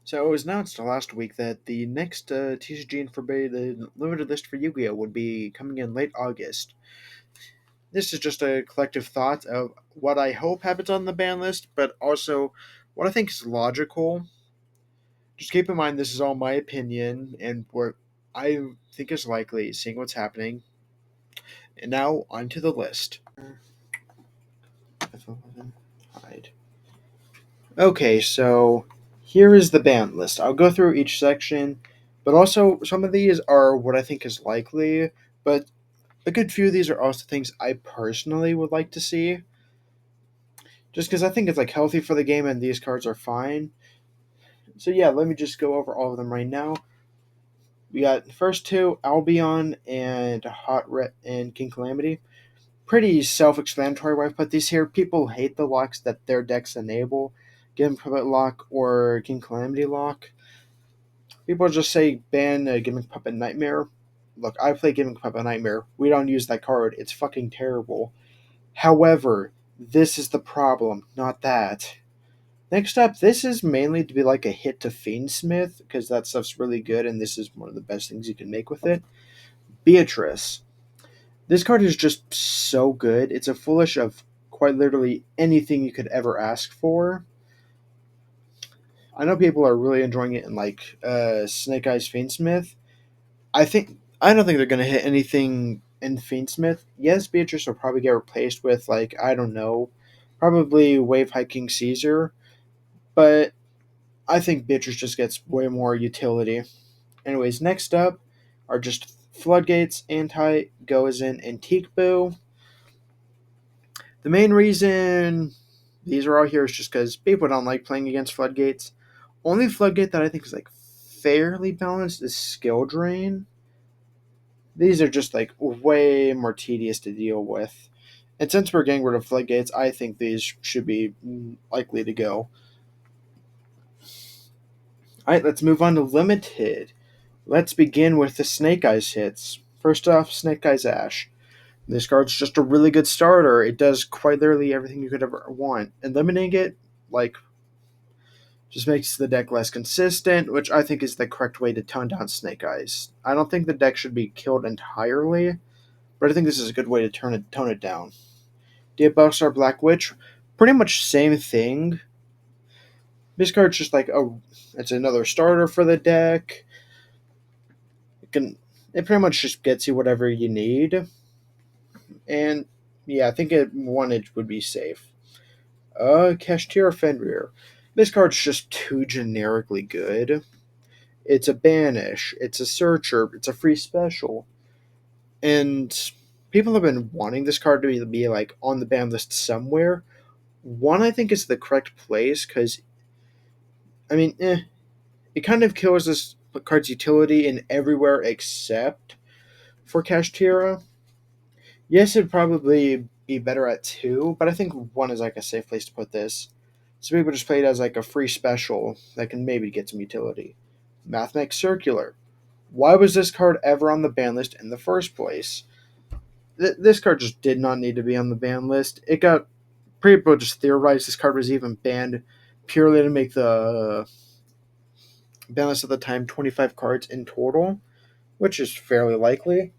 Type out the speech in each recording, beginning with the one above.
So it was announced last week that the next TCG and Forbidden limited list for Yu-Gi-Oh would be coming in late August. This is just a collective thought of what I hope happens on the ban list, but also what I think is logical. Just keep in mind this is all my opinion and what I think is likely, seeing what's happening. And now onto the list. Hide. Okay, so here is the ban list. I'll go through each section, but also some of these are what I think is likely, but a good few of these are also things I personally would like to see. Just because I think it's like healthy for the game and these cards are fine. So yeah, let me just go over all of them right now. We got the first two, Albion and Hot Red and King Calamity. Pretty self-explanatory why I put these here. People hate the locks that their decks enable. Gimmick Puppet Lock or King Calamity Lock. People just say ban Gimmick Puppet Nightmare. Look, I play Gimmick Puppet Nightmare. We don't use that card. It's fucking terrible. However, this is the problem, not that. Next up, this is mainly to be like a hit to Fiendsmith, because that stuff's really good, and this is one of the best things you can make with it. Beatrice. This card is just so good. It's a foolish of quite literally anything you could ever ask for. I know people are really enjoying it in like Snake Eyes Fiendsmith. I don't think they're gonna hit anything in Fiendsmith. Yes, Beatrice will probably get replaced with like I don't know, probably Wave Hiking Caesar, but I think Beatrice just gets way more utility. Anyways, next up are just Floodgates, Anti, Gozen, and Teakboo. The main reason these are all here is just because people don't like playing against Floodgates. Only Floodgate that I think is like fairly balanced is Skill Drain. These are just like way more tedious to deal with. And since we're getting rid of Floodgates, I think these should be likely to go. Alright, let's move on to Limited. Let's begin with the Snake Eyes hits. First off, Snake Eyes Ash. This card's just a really good starter. It does quite literally everything you could ever want. Eliminating it, like, just makes the deck less consistent, which I think is the correct way to tone down Snake Eyes. I don't think the deck should be killed entirely, but I think this is a good way to tone it down. Diabellstar Black Witch, pretty much same thing. This card's just like it's another starter for the deck. It pretty much just gets you whatever you need. And yeah, I think one it would be safe. Kashtira Fenrir. This card's just too generically good. It's a banish, it's a searcher, it's a free special. And people have been wanting this card to be like on the ban list somewhere. One, I think is the correct place because it kind of kills this card's utility in everywhere except for Kashtira. Yes, it'd probably be better at two, but I think one is like a safe place to put this. So people just play it as like a free special that can maybe get some utility. Mathmech Circular. Why was this card ever on the ban list in the first place? This card just did not need to be on the ban list. People just theorized this card was even banned purely to make the ban list at the time 25 cards in total, which is fairly likely.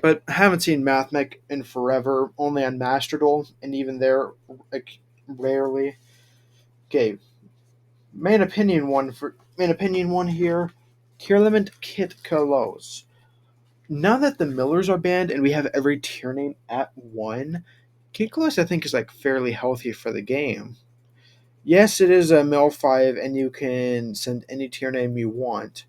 But I haven't seen Mathmech in forever, only on Master Duel, and even there, like, rarely. Okay, main opinion one here. Tier limit Kit Kalos. Now that the Millers are banned and we have every tier name at one, Kit Kalos I think is like fairly healthy for the game. Yes, it is a Mill 5 and you can send any tier name you want.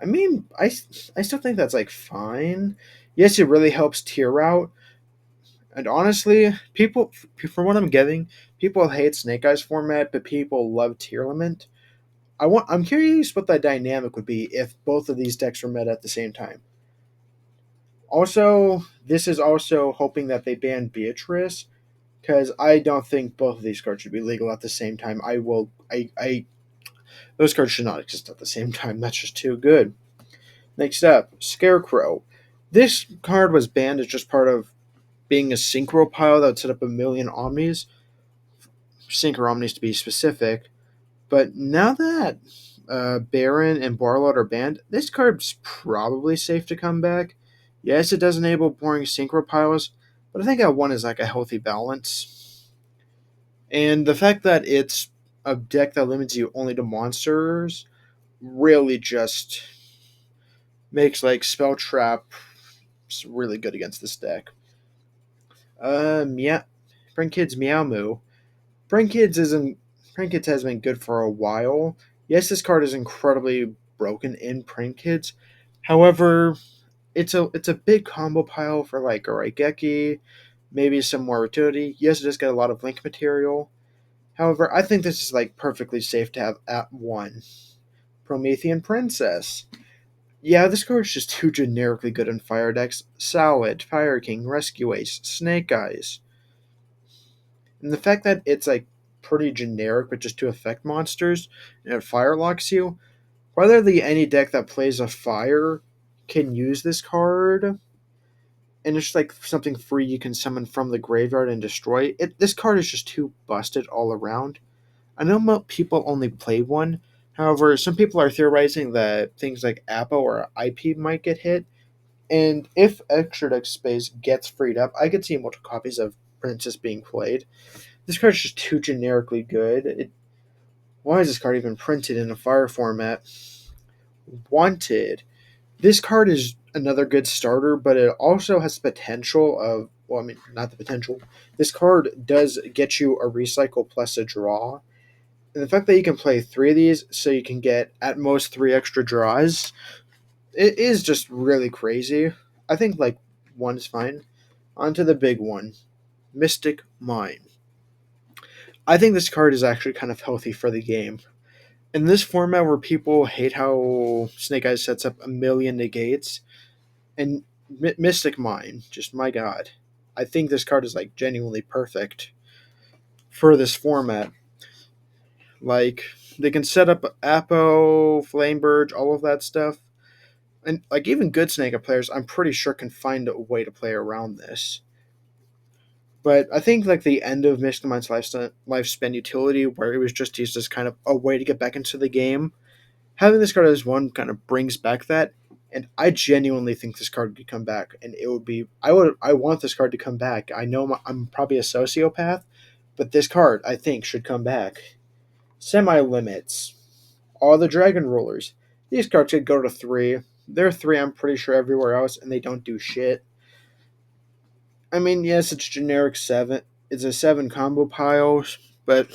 I still think that's like fine. Yes, it really helps tier out. And honestly, people, from what I'm getting, people hate Snake Eyes format, but people love tier limit. I'm curious what the dynamic would be if both of these decks were met at the same time. Also, this is also hoping that they ban Beatrice, because I don't think both of these cards should be legal at the same time. Those cards should not exist at the same time. That's just too good. Next up, Scarecrow. This card was banned as just part of being a synchro pile that would set up a million omnis. Synchro to be specific. But now that Baron and Barlord are banned, this card's probably safe to come back. Yes, it does enable boring synchro piles, but I think that one is like a healthy balance. And the fact that it's a deck that limits you only to monsters really just makes like Spell Trap really good against this deck. Yeah, Brain Kids Meow Moo. Brain Kids isn't. Brain Kids has been good for a while. Yes, this card is incredibly broken in Brain Kids. However, it's a big combo pile for like a Raigeki, maybe some more utility. Yes, it does get a lot of link material. However, I think this is like perfectly safe to have at one. Promethean Princess. Yeah, this card is just too generically good in fire decks. Salad, Fire King, Rescue Ace, Snake Eyes. And the fact that it's like pretty generic but just to affect monsters and it fire locks you, whether any deck that plays a fire can use this card and it's like something free you can summon from the graveyard and destroy it. This card is just too busted all around. I know people only play one. However, some people are theorizing that things like Apple or IP might get hit. And if extra deck space gets freed up, I could see multiple copies of Princess being played. This card is just too generically good. Why is this card even printed in a fire format? Wanted. This card is another good starter, but it also has potential of, well, I mean, not the potential. This card does get you a recycle plus a draw. And the fact that you can play three of these so you can get at most three extra draws, it is just really crazy. I think like one is fine. On to the big one, Mystic Mine. I think this card is actually kind of healthy for the game. In this format where people hate how Snake Eyes sets up a million negates, and Mystic Mine, just my god. I think this card is like genuinely perfect for this format. Like, they can set up Apo, Flamebird, all of that stuff. And like even good Snake Eye players, I'm pretty sure can find a way to play around this. But I think like the end of Mystic Mine's lifespan utility, where it was just used as kind of a way to get back into the game, having this card as one kind of brings back that. And I genuinely think this card could come back, and it would be. I want this card to come back. I know I'm probably a sociopath, but this card I think should come back. Semi limits. All the Dragon Rulers. These cards could go to three. They're three, I'm pretty sure, everywhere else, and they don't do shit. I mean, yes, it's generic seven. It's a seven combo pile, but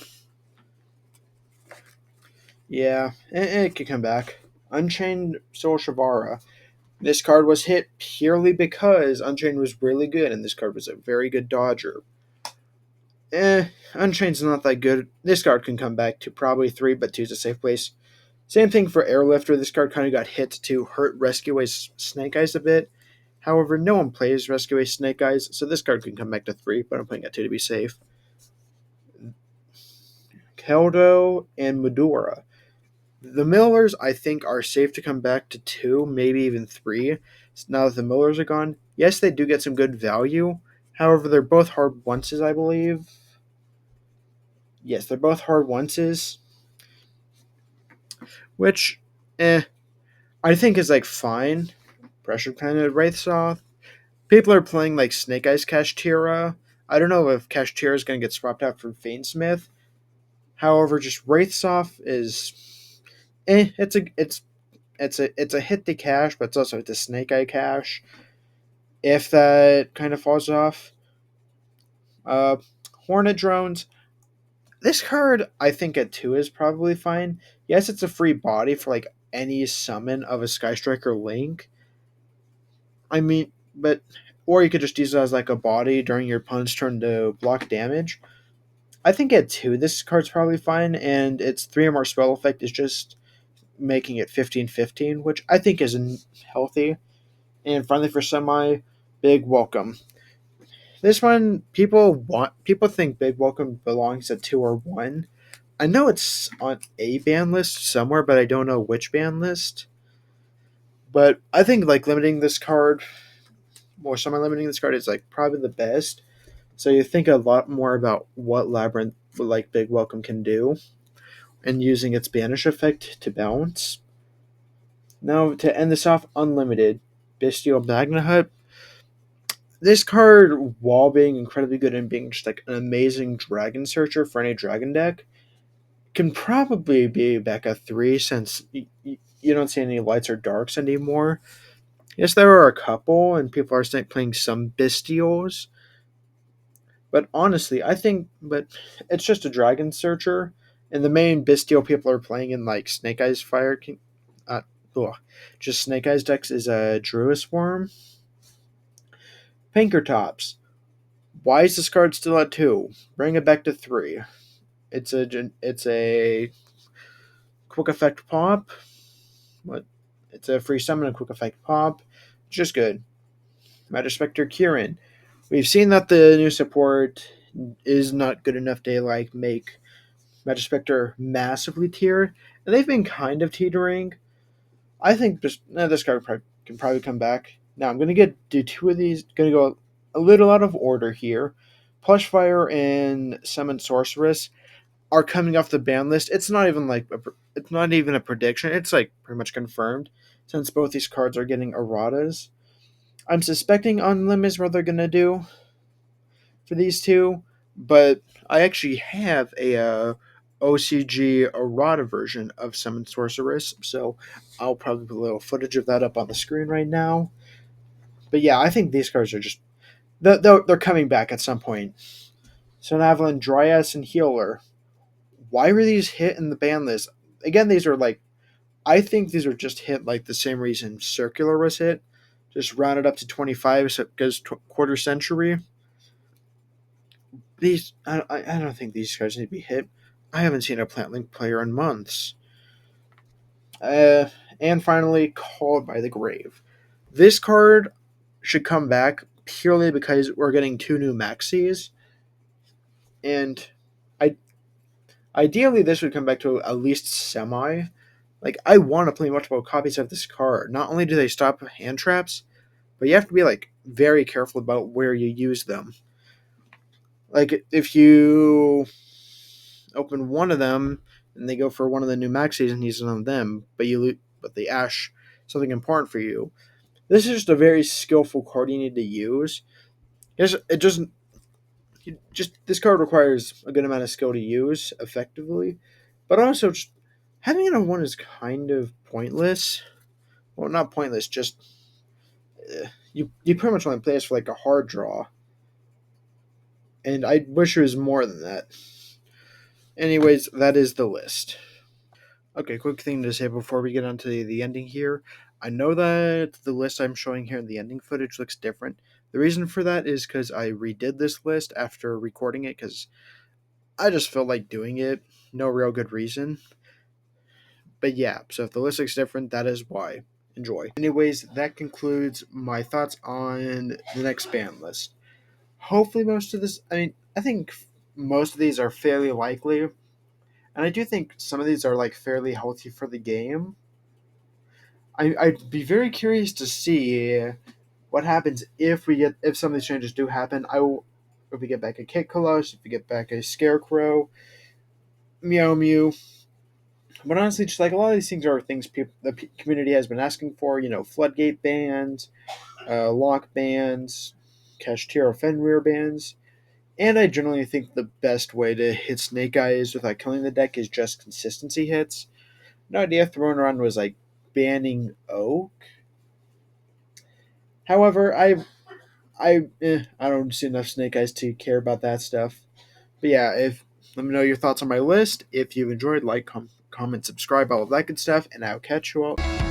yeah, it could come back. Unchained Soul Shavara. This card was hit purely because Unchained was really good, and this card was a very good dodger. Unchained's not that good. This card can come back to probably three, but two's a safe place. Same thing for Airlifter. This card kind of got hit to hurt Rescue Ace Snake Eyes a bit. However, no one plays Rescue Ace Snake Eyes, so this card can come back to three, but I'm playing at two to be safe. Keldo and Medora. The Millers, I think, are safe to come back to two, maybe even three. Now that the Millers are gone, yes, they do get some good value. However, they're both hard onces, I believe. Yes, they're both hard onces, which, I think is like fine. Pressure Planet Wraithsoth. People are playing like Snake Eyes Kashtira. I don't know if Kashtira is going to get swapped out for Fainsmith. However, just Wraithsoft is, it's a hit to cash, but it's also a Snake Eye cash. If that kind of falls off, uh, Hornet Drones. This card, I think at two is probably fine. Yes, it's a free body for like any summon of a Sky Striker Link. I mean, but or you could just use it as like a body during your opponent's turn to block damage. I think at two, this card's probably fine, and its three or more spell effect is just making it 15-15, which I think is healthy. And finally, for semi, Big Welcome. This one, people think Big Welcome belongs at two or one. I know it's on a ban list somewhere, but I don't know which ban list. But I think like limiting this card, or semi limiting this card, is like probably the best. So you think a lot more about what Labyrinth like Big Welcome can do, and using its banish effect to bounce. Now to end this off, Unlimited Bestial Magnahut. This card, while being incredibly good and being just like an amazing dragon searcher for any dragon deck, can probably be back at 3 since you don't see any lights or darks anymore. Yes, there are a couple, and people are still playing some Bestials, but honestly, I think, but it's just a dragon searcher, and the main Bestial people are playing in like Snake Eyes Fire King, uh, ugh, just Snake Eyes decks is a Druid Worm. Pinkertops. Why is this card still at 2? Bring it back to 3. It's a quick effect pop. What? It's a free summon and quick effect pop. Just good. Matter Spectre Kieran. We've seen that the new support is not good enough to like make Matter Spectre massively tiered, and they've been kind of teetering. I think this card can probably come back. Now I'm gonna do 2 of these. Gonna go a little out of order here. Plushfire and Summon Sorceress are coming off the ban list. It's not even a prediction. It's like pretty much confirmed since both these cards are getting erratas. I'm suspecting Unlim is what they're gonna do for these two, but I actually have a OCG errata version of Summon Sorceress, so I'll probably put a little footage of that up on the screen right now. But yeah, I think these cards are just they're coming back at some point. So Navalin, Dryas, and Healer. Why were these hit in the ban list? Again, these are like I think these are just hit like the same reason Circular was hit. Just rounded up to 25 so it goes quarter century. I don't think these cards need to be hit. I haven't seen a Plant Link player in months. Uh, and finally, Called by the Grave. This card should come back purely because we're getting 2 new maxis, and I ideally this would come back to at least semi. Like I want to play multiple copies of this card. Not only do they stop hand traps, but you have to be like very careful about where you use them. Like if you open one of them and they go for one of the new maxis and use it on them, but they ash something important for you. This is just a very skillful card you need to use. It just this card requires a good amount of skill to use effectively, but also just having it on one is kind of pointless. Well, not pointless, just you pretty much only play this for like a hard draw, and I wish it was more than that. Anyways, that is the list. Okay, quick thing to say before we get on to the ending here. I know that the list I'm showing here in the ending footage looks different. The reason for that is because I redid this list after recording it because I just felt like doing it. No real good reason. But yeah, so if the list looks different, that is why. Enjoy. Anyways, that concludes my thoughts on the next band list. Hopefully I think most of these are fairly likely. And I do think some of these are like fairly healthy for the game. I'd be very curious to see what happens if some of these changes do happen. If we get back a Kit Kalosh, if we get back a Scarecrow, Meow Mew. But honestly, just like a lot of these things are things the community has been asking for. Floodgate bans, lock bans, Kashtira Fenrir bans. And I generally think the best way to hit Snake Eyes without killing the deck is just consistency hits. An idea thrown around was like banning Oak. However, I don't see enough Snake Eyes to care about that stuff. But yeah, let me know your thoughts on my list. If you've enjoyed, like, comment, subscribe, all of that good stuff, and I'll catch you all.